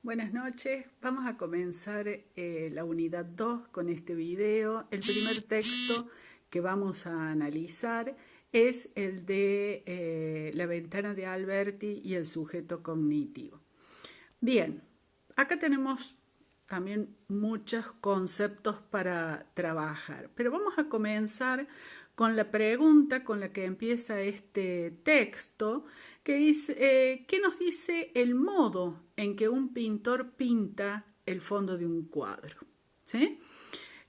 Buenas noches, vamos a comenzar la unidad 2 con este video. El primer texto que vamos a analizar es el de la ventana de Alberti y el sujeto cognitivo. Bien, acá tenemos también muchos conceptos para trabajar, pero vamos a comenzar con la pregunta con la que empieza este texto, que dice, ¿qué nos dice el modo en que un pintor pinta el fondo de un cuadro? ¿Sí?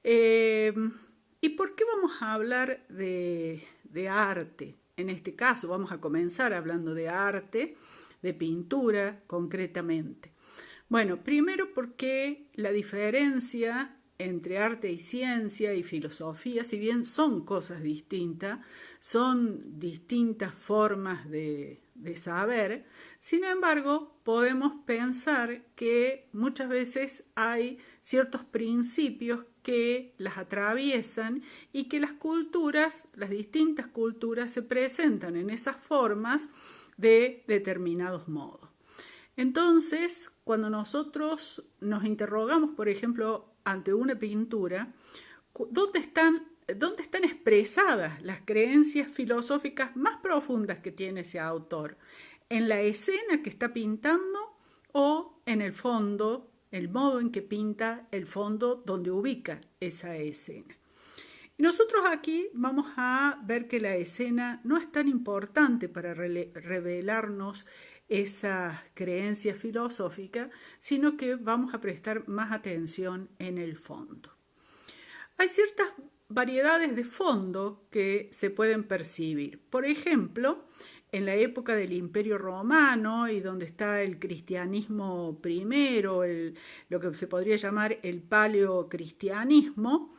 ¿Y por qué vamos a hablar de arte? En este caso vamos a comenzar hablando de arte, de pintura concretamente. Bueno, primero porque la diferencia entre arte y ciencia y filosofía, si bien son cosas distintas, son distintas formas de saber, sin embargo, podemos pensar que muchas veces hay ciertos principios que las atraviesan y que las culturas, las distintas culturas, se presentan en esas formas de determinados modos. Entonces, cuando nosotros nos interrogamos, por ejemplo, ante una pintura, ¿dónde están expresadas las creencias filosóficas más profundas que tiene ese autor? ¿En la escena que está pintando o en el fondo, el modo en que pinta el fondo donde ubica esa escena? Y nosotros aquí vamos a ver que la escena no es tan importante para revelarnos esas creencias filosóficas, sino que vamos a prestar más atención en el fondo. Hay ciertas variedades de fondo que se pueden percibir. Por ejemplo, en la época del Imperio Romano y donde está el cristianismo primero, lo que se podría llamar el paleocristianismo,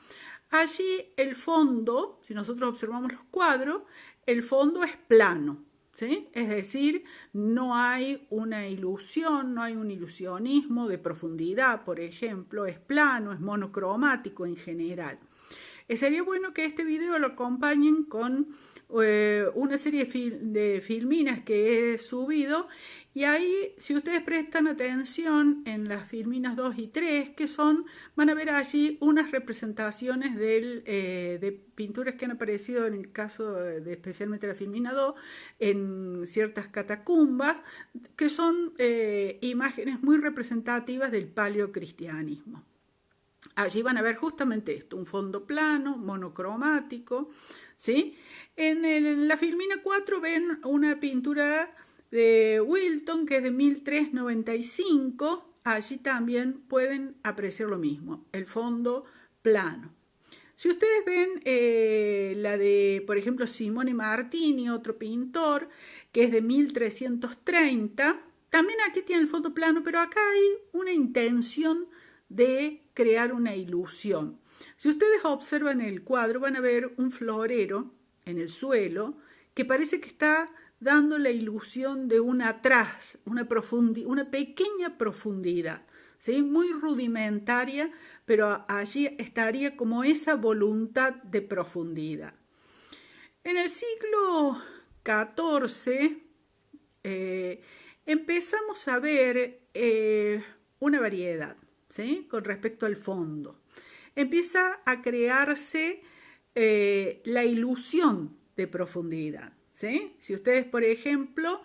allí el fondo, si nosotros observamos los cuadros, el fondo es plano. ¿Sí? Es decir, no hay una ilusión, no hay un ilusionismo de profundidad, por ejemplo, es plano, es monocromático en general. Sería bueno que este video lo acompañen con una serie de filminas que he subido, y ahí, si ustedes prestan atención en las filminas 2 y 3, que son, van a ver allí unas representaciones de pinturas que han aparecido en el caso de especialmente la filmina 2, en ciertas catacumbas, que son imágenes muy representativas del paleocristianismo. Allí van a ver justamente esto, un fondo plano, monocromático, ¿sí? En la filmina 4 ven una pintura de Wilton, que es de 1395, allí también pueden apreciar lo mismo, el fondo plano. Si ustedes ven la de, por ejemplo, Simone Martini, otro pintor, que es de 1330, también aquí tiene el fondo plano, pero acá hay una intención de crear una ilusión. Si ustedes observan el cuadro, van a ver un florero en el suelo que parece que está dando la ilusión de un atrás, una pequeña profundidad, ¿sí? Muy rudimentaria, pero allí estaría como esa voluntad de profundidad. En el siglo XIV empezamos a ver una variedad, ¿sí? Con respecto al fondo. Empieza a crearse la ilusión de profundidad, ¿sí? Si ustedes, por ejemplo,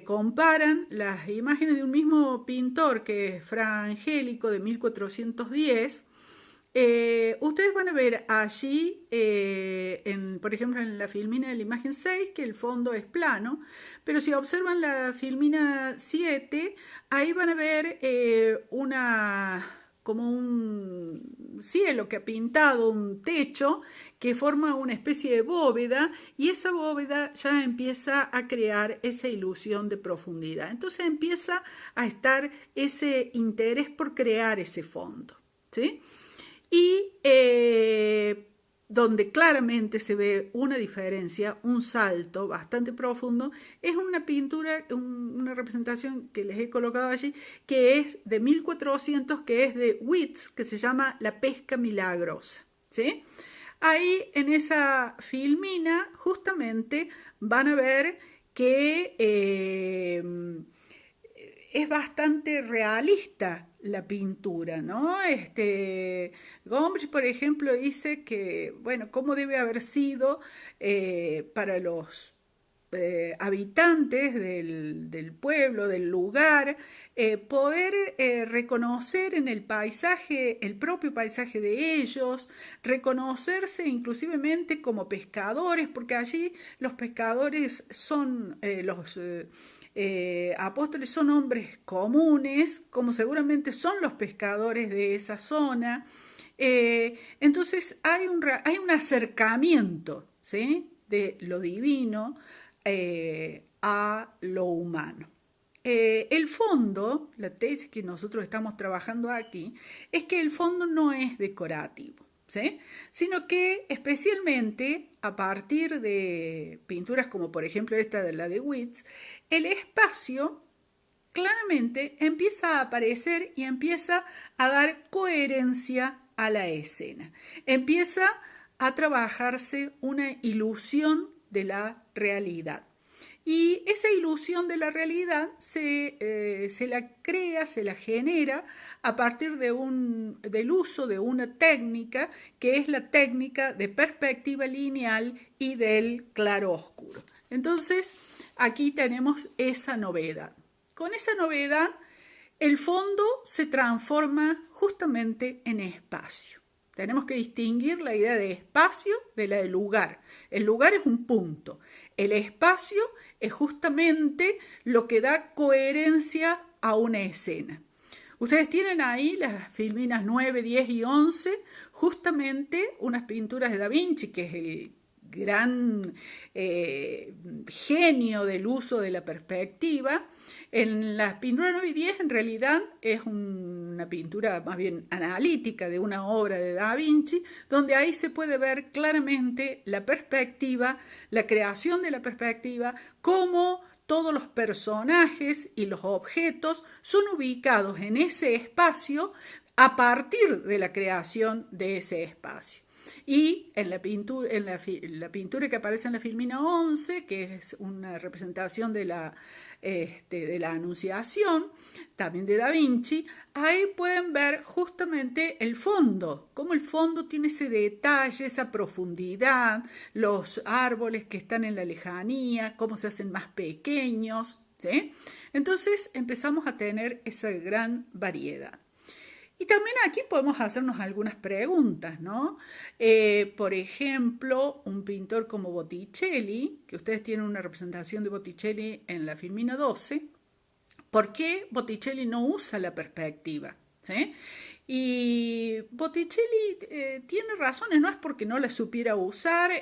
comparan las imágenes de un mismo pintor, que es Fra Angelico, de 1410, ustedes van a ver allí, por ejemplo, en la filmina de la imagen 6, que el fondo es plano, pero si observan la filmina 7, ahí van a ver como un cielo que ha pintado un techo que forma una especie de bóveda, y esa bóveda ya empieza a crear esa ilusión de profundidad. Entonces empieza a estar ese interés por crear ese fondo, ¿sí? Y donde claramente se ve una diferencia, un salto bastante profundo, es una pintura, una representación que les he colocado allí, que es de 1400, que es de Witz, que se llama La pesca milagrosa, ¿sí? Ahí en esa filmina justamente van a ver que es bastante realista la pintura, ¿no? Gombrich, por ejemplo, dice que, bueno, cómo debe haber sido para los habitantes del pueblo, del lugar, poder reconocer en el paisaje, el propio paisaje de ellos, reconocerse inclusivemente como pescadores, porque allí los pescadores son apóstoles son hombres comunes, como seguramente son los pescadores de esa zona. Entonces hay un acercamiento, ¿sí?, de lo divino a lo humano. El fondo, la tesis que nosotros estamos trabajando aquí, es que el fondo no es decorativo, ¿sí?, sino que especialmente a partir de pinturas como por ejemplo esta de la de Witz, el espacio claramente empieza a aparecer y empieza a dar coherencia a la escena. Empieza a trabajarse una ilusión de la realidad. Y esa ilusión de la realidad se la crea, se la genera a partir del uso de una técnica que es la técnica de perspectiva lineal y del claroscuro. Entonces, aquí tenemos esa novedad. Con esa novedad, el fondo se transforma justamente en espacio. Tenemos que distinguir la idea de espacio de la de lugar. El lugar es un punto. El espacio es justamente lo que da coherencia a una escena. Ustedes tienen ahí las filminas 9, 10 y 11, justamente unas pinturas de Da Vinci, que es el gran genio del uso de la perspectiva. En las pinturas 9 y 10 en realidad es una pintura más bien analítica de una obra de Da Vinci, donde ahí se puede ver claramente la perspectiva, la creación de la perspectiva, cómo todos los personajes y los objetos son ubicados en ese espacio a partir de la creación de ese espacio. Y en la pintura que aparece en la filmina 11, que es una representación de la Anunciación, también de Da Vinci, ahí pueden ver justamente el fondo, cómo el fondo tiene ese detalle, esa profundidad, los árboles que están en la lejanía, cómo se hacen más pequeños, ¿sí? Entonces empezamos a tener esa gran variedad. Y también aquí podemos hacernos algunas preguntas, ¿no? Por ejemplo, un pintor como Botticelli, que ustedes tienen una representación de Botticelli en la filmina 12, ¿por qué Botticelli no usa la perspectiva? ¿Sí? Y Botticelli tiene razones, no es porque no la supiera usar,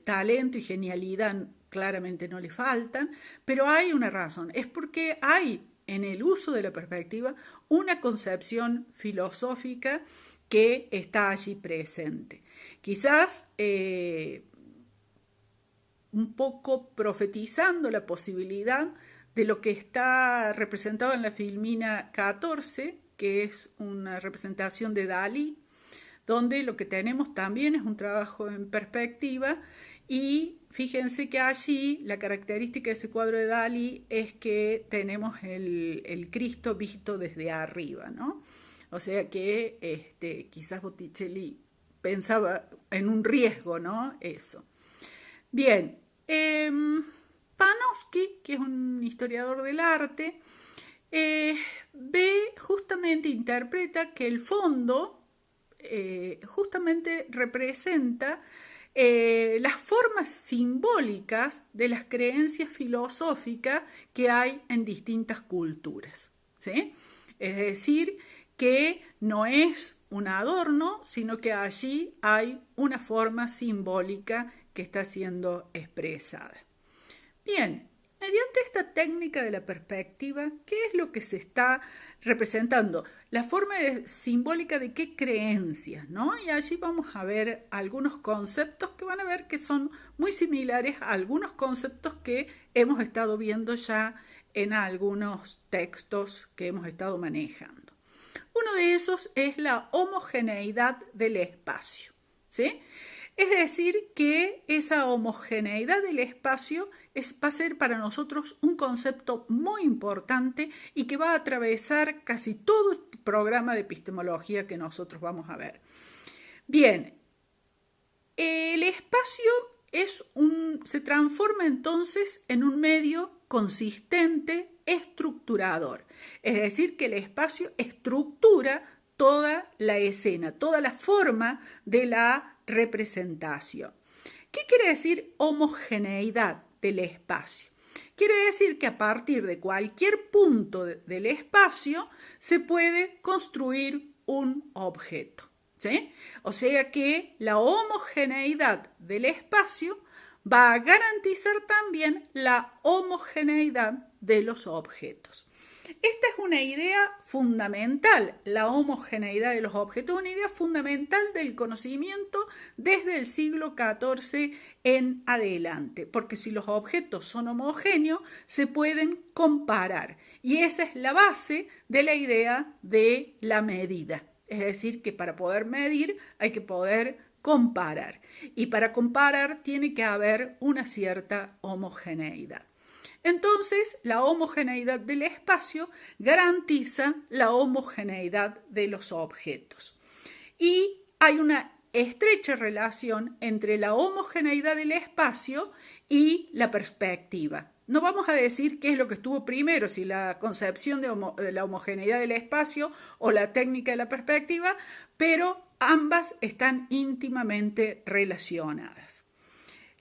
talento y genialidad claramente no le faltan, pero hay una razón, es porque hay en el uso de la perspectiva una concepción filosófica que está allí presente. Quizás un poco profetizando la posibilidad de lo que está representado en la filmina 14, que es una representación de Dalí, donde lo que tenemos también es un trabajo en perspectiva. Y fíjense que allí la característica de ese cuadro de Dalí es que tenemos el Cristo visto desde arriba, ¿no? O sea que quizás Botticelli pensaba en un riesgo, ¿no? Eso. Bien, Panofsky, que es un historiador del arte, interpreta que el fondo justamente representa las formas simbólicas de las creencias filosóficas que hay en distintas culturas, ¿sí? Es decir, que no es un adorno, sino que allí hay una forma simbólica que está siendo expresada. Bien, mediante esta técnica de la perspectiva, ¿qué es lo que se está representando? La forma simbólica de qué creencias, ¿no? Y allí vamos a ver algunos conceptos que van a ver que son muy similares a algunos conceptos que hemos estado viendo ya en algunos textos que hemos estado manejando. Uno de esos es la homogeneidad del espacio, ¿sí? Es decir, que esa homogeneidad del espacio va a ser para nosotros un concepto muy importante y que va a atravesar casi todo este programa de epistemología que nosotros vamos a ver. Bien, el espacio se transforma entonces en un medio consistente, estructurador. Es decir, que el espacio estructura toda la escena, toda la forma de la representación. ¿Qué quiere decir homogeneidad del espacio? Quiere decir que a partir de cualquier punto del espacio se puede construir un objeto, ¿sí? O sea que la homogeneidad del espacio va a garantizar también la homogeneidad de los objetos. Esta es una idea fundamental, la homogeneidad de los objetos, es una idea fundamental del conocimiento desde el siglo XIV en adelante, porque si los objetos son homogéneos, se pueden comparar, y esa es la base de la idea de la medida. Es decir, que para poder medir hay que poder comparar, y para comparar tiene que haber una cierta homogeneidad. Entonces, la homogeneidad del espacio garantiza la homogeneidad de los objetos. Y hay una estrecha relación entre la homogeneidad del espacio y la perspectiva. No vamos a decir qué es lo que estuvo primero, si la concepción de la homogeneidad del espacio o la técnica de la perspectiva, pero ambas están íntimamente relacionadas.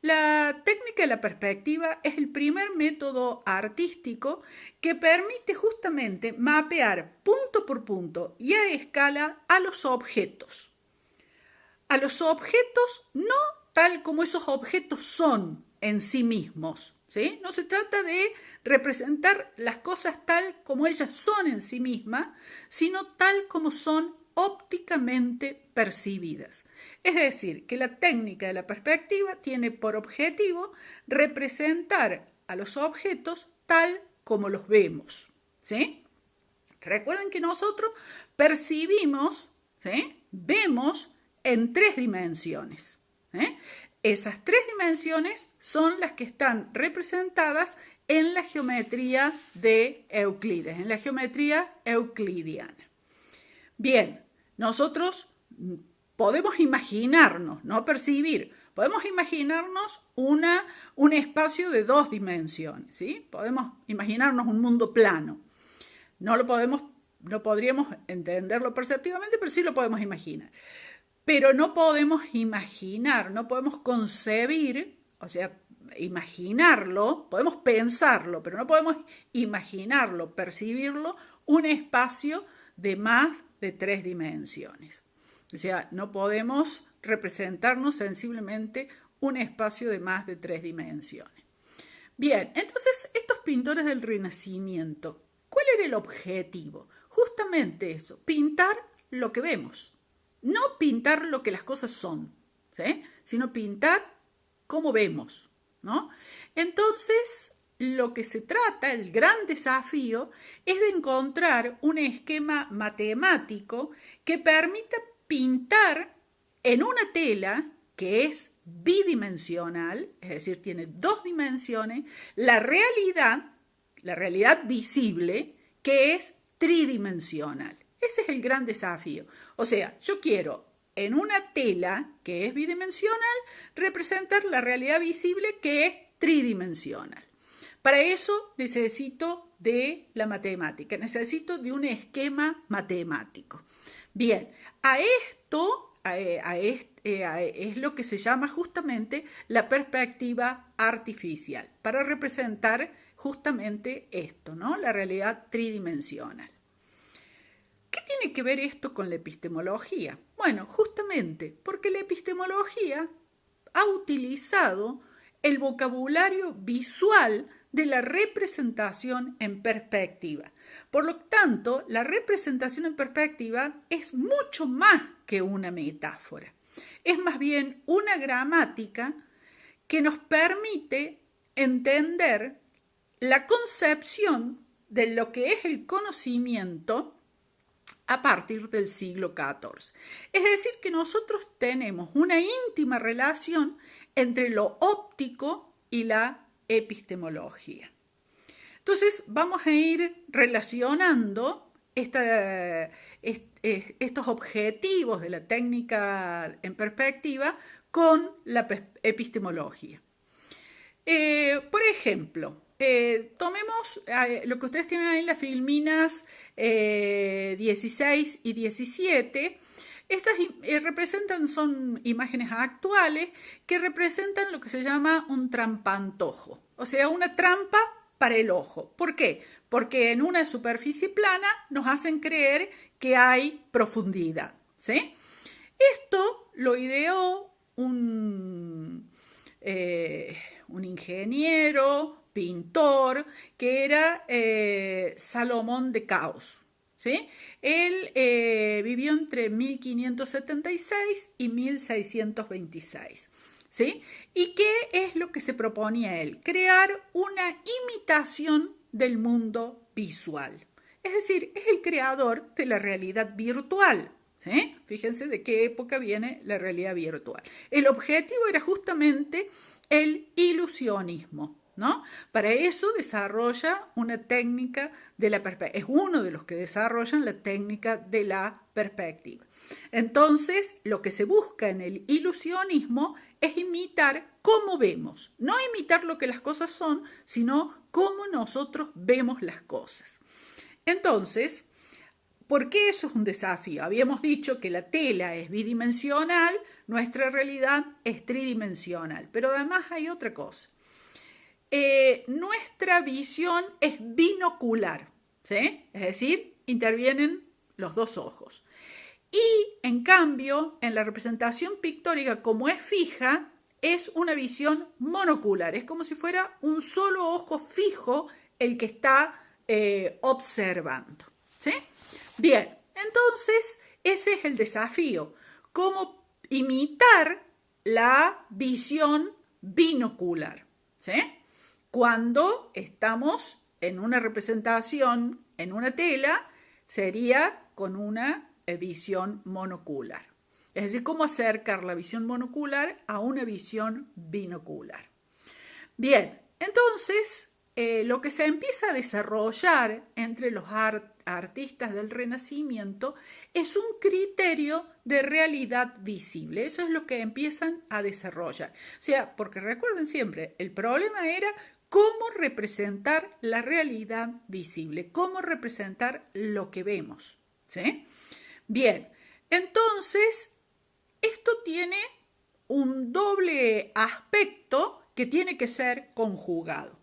La técnica de la perspectiva es el primer método artístico que permite justamente mapear punto por punto y a escala a los objetos. A los objetos no tal como esos objetos son en sí mismos, ¿sí? No se trata de representar las cosas tal como ellas son en sí mismas, sino tal como son ópticamente percibidas. Es decir, que la técnica de la perspectiva tiene por objetivo representar a los objetos tal como los vemos, ¿sí? Recuerden que nosotros percibimos, ¿sí? Vemos en 3 dimensiones, ¿sí? Esas 3 dimensiones son las que están representadas en la geometría de Euclides, en la geometría euclidiana. Bien, nosotros podemos imaginarnos, no percibir, podemos imaginarnos un espacio de 2 dimensiones, ¿sí? Podemos imaginarnos un mundo plano. No podríamos entenderlo perceptivamente, pero sí lo podemos imaginar. Pero no podemos imaginar, no podemos concebir, o sea, imaginarlo, podemos pensarlo, pero no podemos imaginarlo, percibirlo, un espacio de más de 3 dimensiones. O sea, no podemos representarnos sensiblemente un espacio de más de 3 dimensiones. Bien, entonces estos pintores del Renacimiento, ¿cuál era el objetivo? Justamente eso, pintar lo que vemos. No pintar lo que las cosas son, ¿sí? Sino pintar cómo vemos, ¿no? Entonces, lo que se trata, el gran desafío, es de encontrar un esquema matemático que permita pintar en una tela que es bidimensional, es decir, tiene 2 dimensiones, la realidad visible, que es tridimensional. Ese es el gran desafío. O sea, yo quiero en una tela que es bidimensional representar la realidad visible que es tridimensional. Para eso necesito de la matemática, necesito de un esquema matemático. Bien, a esto es lo que se llama justamente la perspectiva artificial, para representar justamente esto, ¿no? La realidad tridimensional. ¿Qué tiene que ver esto con la epistemología? Bueno, justamente porque la epistemología ha utilizado el vocabulario visual de la representación en perspectiva. Por lo tanto, la representación en perspectiva es mucho más que una metáfora. Es más bien una gramática que nos permite entender la concepción de lo que es el conocimiento a partir del siglo XIV. Es decir, que nosotros tenemos una íntima relación entre lo óptico y la epistemología. Entonces vamos a ir relacionando estos objetivos de la técnica en perspectiva con la epistemología. Por ejemplo, tomemos lo que ustedes tienen ahí en las filminas 16 y 17. Estas son imágenes actuales que representan lo que se llama un trampantojo, o sea, una trampa para el ojo. ¿Por qué? Porque en una superficie plana nos hacen creer que hay profundidad, ¿sí? Esto lo ideó un ingeniero, pintor, que era Salomón de Caus, ¿sí? Él vivió entre 1576 y 1626. ¿Sí? ¿Y qué es lo que se proponía él? Crear una imitación del mundo visual. Es decir, es el creador de la realidad virtual. ¿Sí? Fíjense de qué época viene la realidad virtual. El objetivo era justamente el ilusionismo, ¿no? Para eso desarrolla una técnica de la perspectiva. Es uno de los que desarrollan la técnica de la perspectiva. Entonces, lo que se busca en el ilusionismo es imitar cómo vemos. No imitar lo que las cosas son, sino cómo nosotros vemos las cosas. Entonces, ¿por qué eso es un desafío? Habíamos dicho que la tela es bidimensional, nuestra realidad es tridimensional, pero además hay otra cosa. Nuestra visión es binocular, ¿sí? Es decir, intervienen los dos ojos. Y en cambio, en la representación pictórica, como es fija, es una visión monocular. Es como si fuera un solo ojo fijo el que está observando, ¿sí? Bien, entonces ese es el desafío. Cómo imitar la visión binocular, ¿sí? Cuando estamos en una representación en una tela, sería con una visión monocular. Es decir, cómo acercar la visión monocular a una visión binocular. Bien, entonces lo que se empieza a desarrollar entre los artistas del Renacimiento es un criterio de realidad visible. Eso es lo que empiezan a desarrollar. O sea, porque recuerden siempre, el problema era cómo representar la realidad visible, cómo representar lo que vemos, ¿sí? Bien, entonces esto tiene un doble aspecto que tiene que ser conjugado.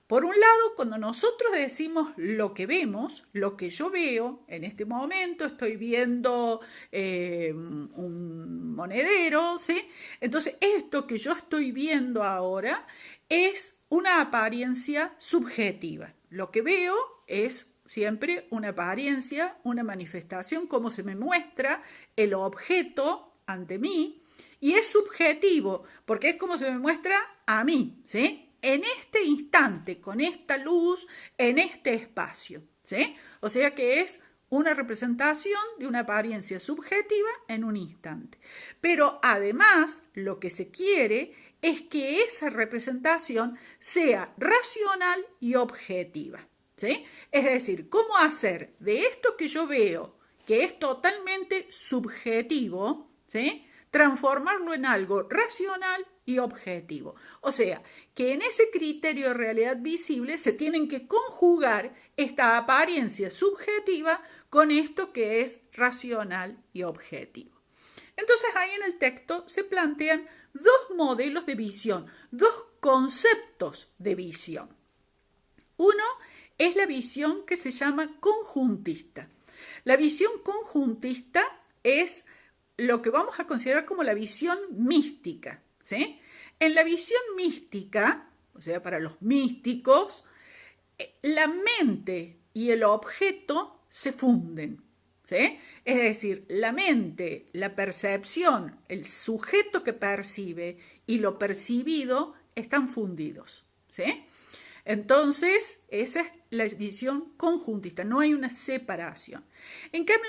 Por un lado, cuando nosotros decimos lo que vemos, lo que yo veo, en este momento estoy viendo un monedero, ¿sí? Entonces, esto que yo estoy viendo ahora es una apariencia subjetiva. Lo que veo es siempre una apariencia, una manifestación, cómo se me muestra el objeto ante mí, y es subjetivo, porque es como se me muestra a mí, ¿sí? En este instante, con esta luz, en este espacio, ¿sí? O sea que es una representación de una apariencia subjetiva en un instante. Pero además, lo que se quiere es que esa representación sea racional y objetiva, ¿sí? Es decir, cómo hacer de esto que yo veo, que es totalmente subjetivo, ¿sí?, transformarlo en algo racional y objetivo. O sea, que en ese criterio de realidad visible se tienen que conjugar esta apariencia subjetiva con esto que es racional y objetivo. Entonces ahí en el texto se plantean dos modelos de visión, dos conceptos de visión. Uno es la visión que se llama conjuntista. La visión conjuntista es lo que vamos a considerar como la visión mística, ¿sí? En la visión mística, o sea, para los místicos, la mente y el objeto se funden, ¿sí? Es decir, la mente, la percepción, el sujeto que percibe y lo percibido están fundidos, ¿sí? Entonces, esa es la visión conjuntista, no hay una separación. En cambio,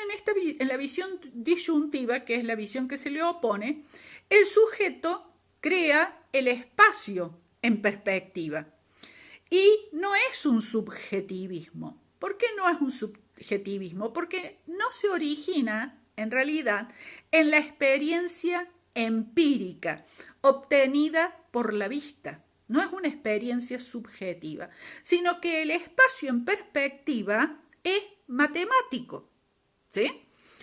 en la visión disyuntiva, que es la visión que se le opone, el sujeto crea el espacio en perspectiva. Y no es un subjetivismo. ¿Por qué no es un subjetivismo? Porque no se origina, en realidad, en la experiencia empírica obtenida por la vista. No es una experiencia subjetiva, sino que el espacio en perspectiva es matemático, ¿sí?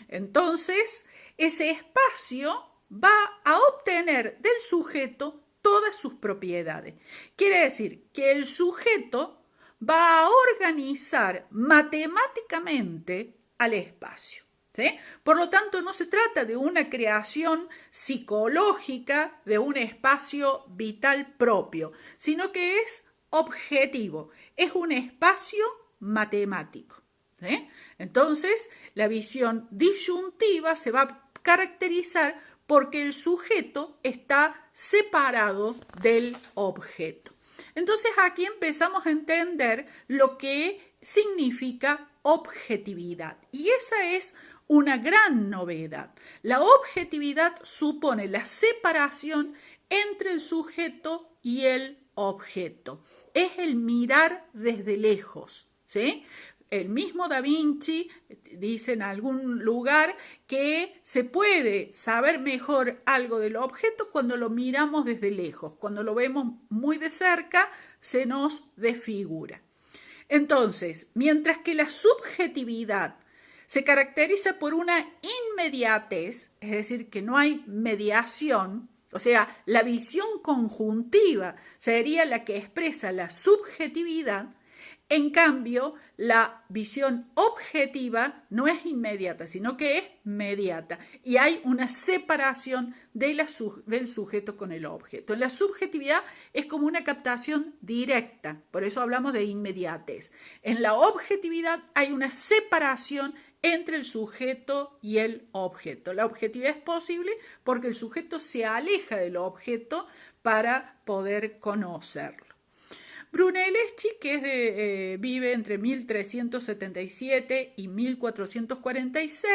Entonces, ese espacio va a obtener del sujeto todas sus propiedades. Quiere decir que el sujeto va a organizar matemáticamente al espacio, ¿sí? Por lo tanto, no se trata de una creación psicológica de un espacio vital propio, sino que es objetivo, es un espacio matemático, ¿sí? Entonces, la visión disyuntiva se va a caracterizar porque el sujeto está separado del objeto. Entonces aquí empezamos a entender lo que significa objetividad. Y esa es una gran novedad. La objetividad supone la separación entre el sujeto y el objeto. Es el mirar desde lejos, ¿sí? El mismo Da Vinci dice en algún lugar que se puede saber mejor algo del objeto cuando lo miramos desde lejos. Cuando lo vemos muy de cerca, se nos desfigura. Entonces, mientras que la subjetividad se caracteriza por una inmediatez, es decir, que no hay mediación, o sea, la visión conjuntiva sería la que expresa la subjetividad. En cambio, la visión objetiva no es inmediata, sino que es mediata. Y hay una separación del sujeto con el objeto. En la subjetividad es como una captación directa, por eso hablamos de inmediatez. En la objetividad hay una separación entre el sujeto y el objeto. La objetividad es posible porque el sujeto se aleja del objeto para poder conocerlo. Brunelleschi, que vive entre 1377 y 1446,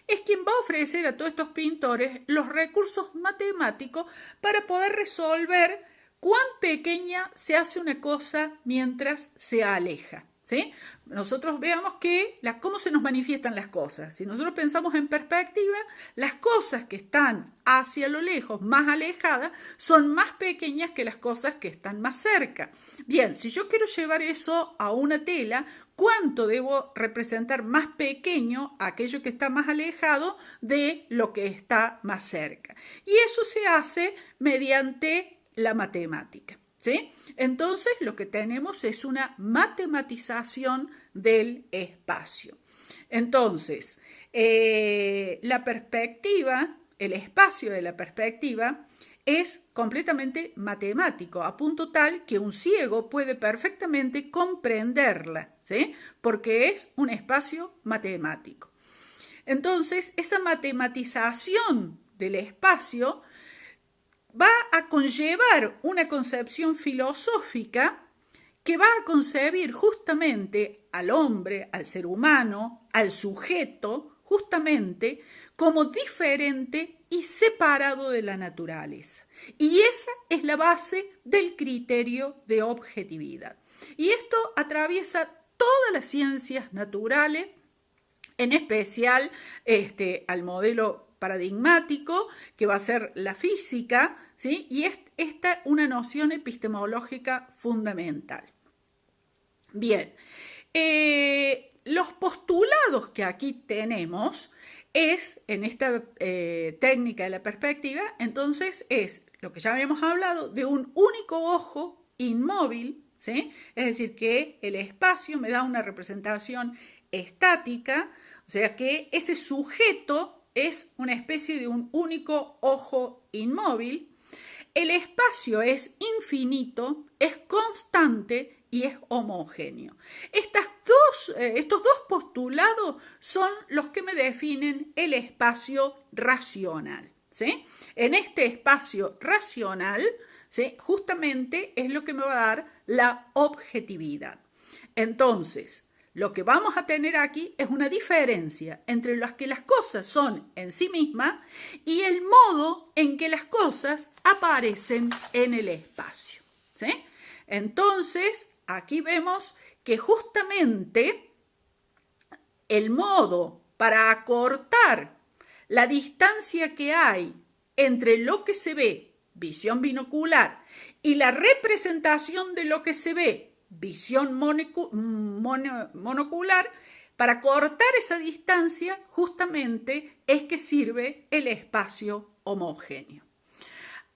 es quien va a ofrecer a todos estos pintores los recursos matemáticos para poder resolver cuán pequeña se hace una cosa mientras se aleja, ¿sí? Nosotros veamos cómo se nos manifiestan las cosas. Si nosotros pensamos en perspectiva, las cosas que están hacia lo lejos, más alejadas, son más pequeñas que las cosas que están más cerca. Bien, si yo quiero llevar eso a una tela, ¿cuánto debo representar más pequeño aquello que está más alejado de lo que está más cerca? Y eso se hace mediante la matemática, ¿sí? Entonces, lo que tenemos es una matematización del espacio. Entonces, la perspectiva, el espacio de la perspectiva es completamente matemático, a punto tal que un ciego puede perfectamente comprenderla, ¿sí? Porque es un espacio matemático. Entonces, esa matematización del espacio va a conllevar una concepción filosófica que va a concebir justamente al hombre, al ser humano, al sujeto, justamente como diferente y separado de la naturaleza. Y esa es la base del criterio de objetividad. Y esto atraviesa todas las ciencias naturales, en especial al modelo paradigmático, que va a ser la física, ¿sí? Y esta es una noción epistemológica fundamental. Bien, los postulados que aquí tenemos es, en esta técnica de la perspectiva, entonces es lo que ya habíamos hablado de un único ojo inmóvil, ¿sí? Es decir, que el espacio me da una representación estática, o sea que ese sujeto es una especie de un único ojo inmóvil. El espacio es infinito, es constante y es homogéneo. Estos dos postulados son los que me definen el espacio racional, ¿sí? En este espacio racional, ¿sí? Justamente es lo que me va a dar la objetividad. Entonces, lo que vamos a tener aquí es una diferencia entre las que las cosas son en sí mismas y el modo en que las cosas aparecen en el espacio, ¿sí? Entonces, aquí vemos que justamente el modo para acortar la distancia que hay entre lo que se ve, visión binocular, y la representación de lo que se ve, visión monocular, para cortar esa distancia justamente es que sirve el espacio homogéneo.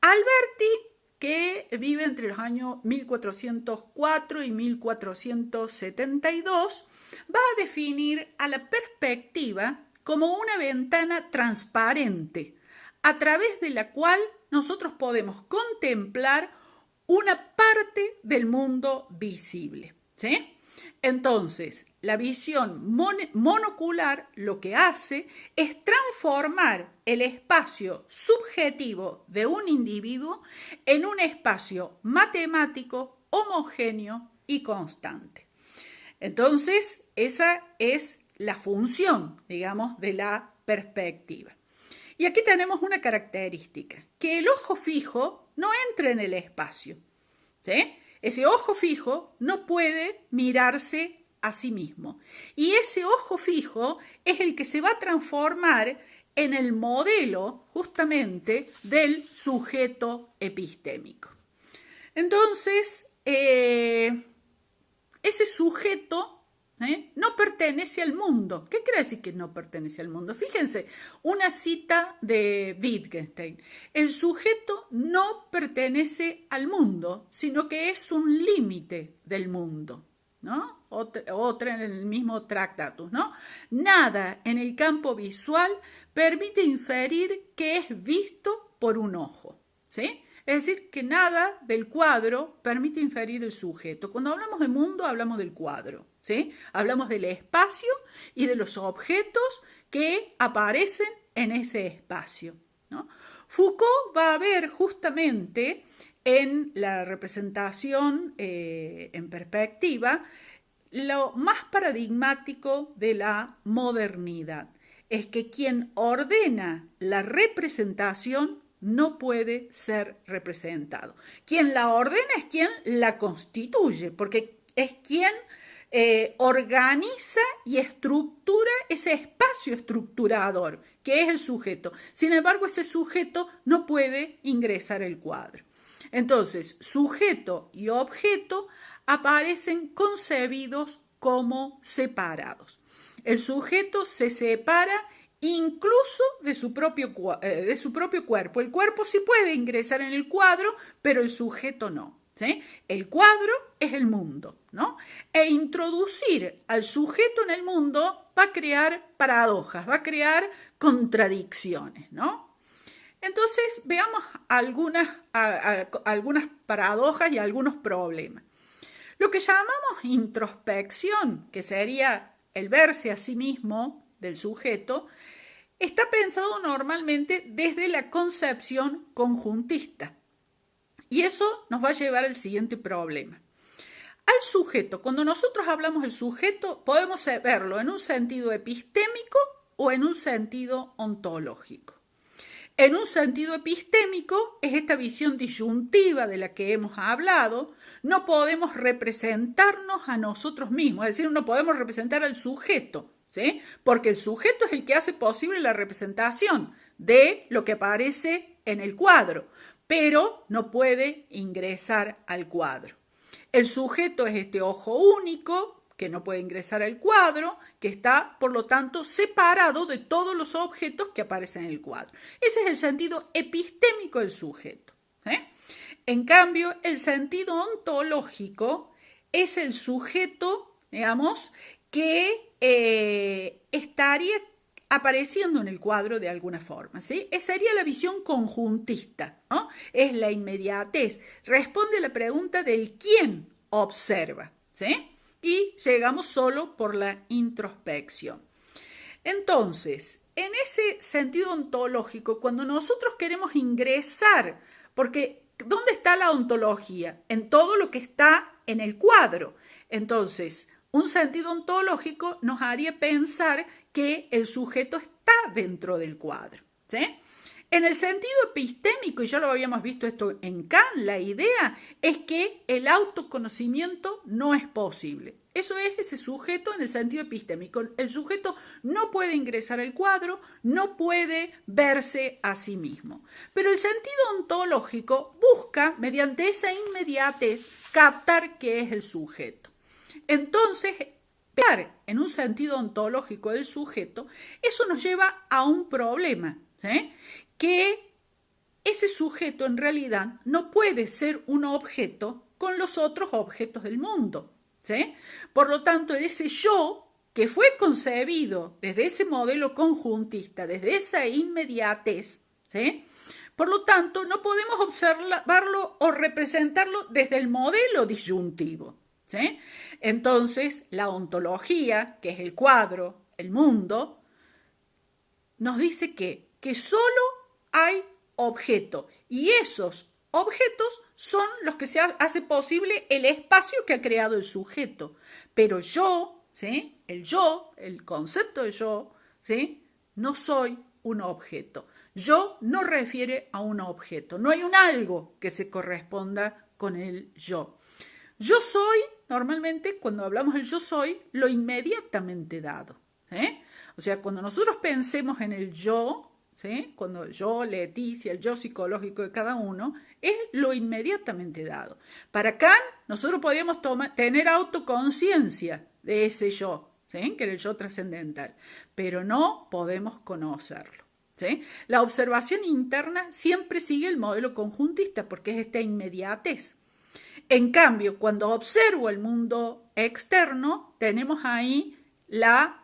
Alberti, que vive entre los años 1404 y 1472, va a definir a la perspectiva como una ventana transparente a través de la cual nosotros podemos contemplar una parte del mundo visible, ¿sí? Entonces, la visión monocular lo que hace es transformar el espacio subjetivo de un individuo en un espacio matemático, homogéneo y constante. Entonces, esa es la función, digamos, de la perspectiva. Y aquí tenemos una característica, que el ojo fijo no entra en el espacio, ¿sí? Ese ojo fijo no puede mirarse a sí mismo. Y ese ojo fijo es el que se va a transformar en el modelo justamente del sujeto epistémico. Entonces, ese sujeto no pertenece al mundo. ¿Qué quiere decir que no pertenece al mundo? Fíjense, una cita de Wittgenstein. El sujeto no pertenece al mundo, sino que es un límite del mundo, ¿no? Otra en el mismo Tractatus, ¿no? Nada en el campo visual permite inferir que es visto por un ojo, ¿sí? Es decir, que nada del cuadro permite inferir el sujeto. Cuando hablamos de mundo, hablamos del cuadro, ¿sí? Hablamos del espacio y de los objetos que aparecen en ese espacio, ¿no? Foucault va a ver justamente en la representación en perspectiva lo más paradigmático de la modernidad. Es que quien ordena la representación no puede ser representado. Quien la ordena es quien la constituye, porque es quien organiza y estructura ese espacio estructurador, que es el sujeto. Sin embargo, ese sujeto no puede ingresar el cuadro. Entonces, sujeto y objeto aparecen concebidos como separados. El sujeto se separa incluso de su propio cuerpo. El cuerpo sí puede ingresar en el cuadro, pero el sujeto no, ¿sí? El cuadro es el mundo, ¿no? E introducir al sujeto en el mundo va a crear paradojas, va a crear contradicciones, ¿no? Entonces, veamos algunas paradojas y algunos problemas. Lo que llamamos introspección, que sería el verse a sí mismo del sujeto, está pensado normalmente desde la concepción conjuntista. Y eso nos va a llevar al siguiente problema. Al sujeto, cuando nosotros hablamos del sujeto, podemos verlo en un sentido epistémico o en un sentido ontológico. En un sentido epistémico es esta visión disyuntiva de la que hemos hablado. No podemos representarnos a nosotros mismos, es decir, no podemos representar al sujeto, ¿sí? Porque el sujeto es el que hace posible la representación de lo que aparece en el cuadro, pero no puede ingresar al cuadro. El sujeto es este ojo único que no puede ingresar al cuadro, que está, por lo tanto, separado de todos los objetos que aparecen en el cuadro. Ese es el sentido epistémico del sujeto, ¿eh? En cambio, el sentido ontológico es el sujeto, digamos, que estaría apareciendo en el cuadro de alguna forma, ¿sí? Esa sería la visión conjuntista, ¿no? Es la inmediatez. Responde a la pregunta del quién observa, ¿sí? Y llegamos solo por la introspección. Entonces, en ese sentido ontológico, cuando nosotros queremos ingresar, porque ¿dónde está la ontología? En todo lo que está en el cuadro. Entonces, un sentido ontológico nos haría pensar que el sujeto está dentro del cuadro, ¿sí? En el sentido epistémico, y ya lo habíamos visto esto en Kant, la idea es que el autoconocimiento no es posible. Eso es ese sujeto en el sentido epistémico. El sujeto no puede ingresar al cuadro, no puede verse a sí mismo. Pero el sentido ontológico busca, mediante esa inmediatez, captar qué es el sujeto. Entonces, pensar en un sentido ontológico del sujeto, eso nos lleva a un problema, ¿sí? Que ese sujeto en realidad no puede ser un objeto con los otros objetos del mundo, ¿sí? Por lo tanto, ese yo que fue concebido desde ese modelo conjuntista, desde esa inmediatez, ¿sí? Por lo tanto, no podemos observarlo o representarlo desde el modelo disyuntivo, ¿sí? Entonces, la ontología, que es el cuadro, el mundo, nos dice que solo hay objeto y esos objetos son los que hace posible el espacio que ha creado el sujeto. Pero yo, ¿sí? El concepto de yo, ¿sí? No soy un objeto. Yo no refiere a un objeto. No hay un algo que se corresponda con el yo. Yo soy, normalmente, cuando hablamos del yo soy, lo inmediatamente dado, ¿sí? O sea, cuando nosotros pensemos en el yo, ¿sí? Cuando yo, Leticia, el yo psicológico de cada uno, es lo inmediatamente dado. Para Kant, nosotros podríamos tener autoconciencia de ese yo, ¿sí? Que era el yo trascendental, pero no podemos conocerlo, ¿sí? La observación interna siempre sigue el modelo conjuntista porque es esta inmediatez. En cambio, cuando observo el mundo externo, tenemos ahí la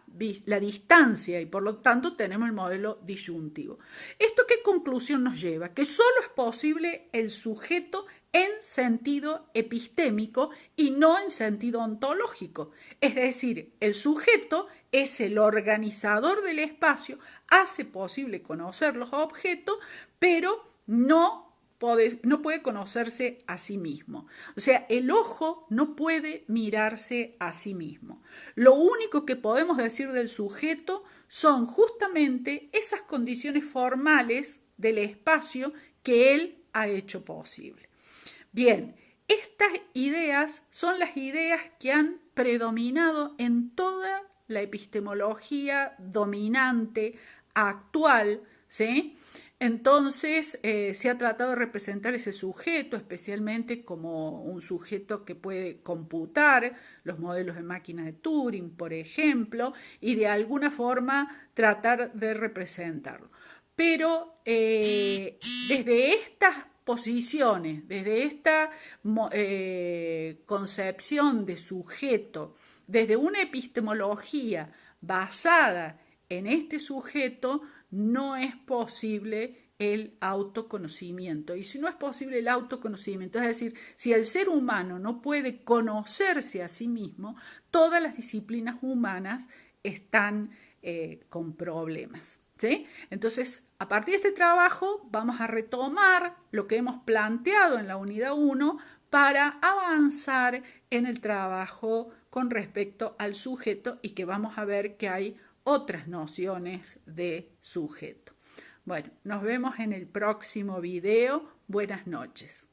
distancia y por lo tanto tenemos el modelo disyuntivo. ¿Esto qué conclusión nos lleva? Que solo es posible el sujeto en sentido epistémico y no en sentido ontológico. Es decir, el sujeto es el organizador del espacio, hace posible conocer los objetos, pero no puede conocerse a sí mismo. O sea, el ojo no puede mirarse a sí mismo. Lo único que podemos decir del sujeto son justamente esas condiciones formales del espacio que él ha hecho posible. Bien, estas ideas son las ideas que han predominado en toda la epistemología dominante actual, ¿sí? Entonces se ha tratado de representar ese sujeto, especialmente como un sujeto que puede computar los modelos de máquina de Turing, por ejemplo, y de alguna forma tratar de representarlo. Pero desde estas posiciones, desde esta concepción de sujeto, desde una epistemología basada en este sujeto, no es posible el autoconocimiento. Y si no es posible el autoconocimiento, es decir, si el ser humano no puede conocerse a sí mismo, todas las disciplinas humanas están con problemas, ¿sí? Entonces, a partir de este trabajo vamos a retomar lo que hemos planteado en la unidad 1 para avanzar en el trabajo con respecto al sujeto y que vamos a ver que hay otras nociones de sujeto. Bueno, nos vemos en el próximo video. Buenas noches.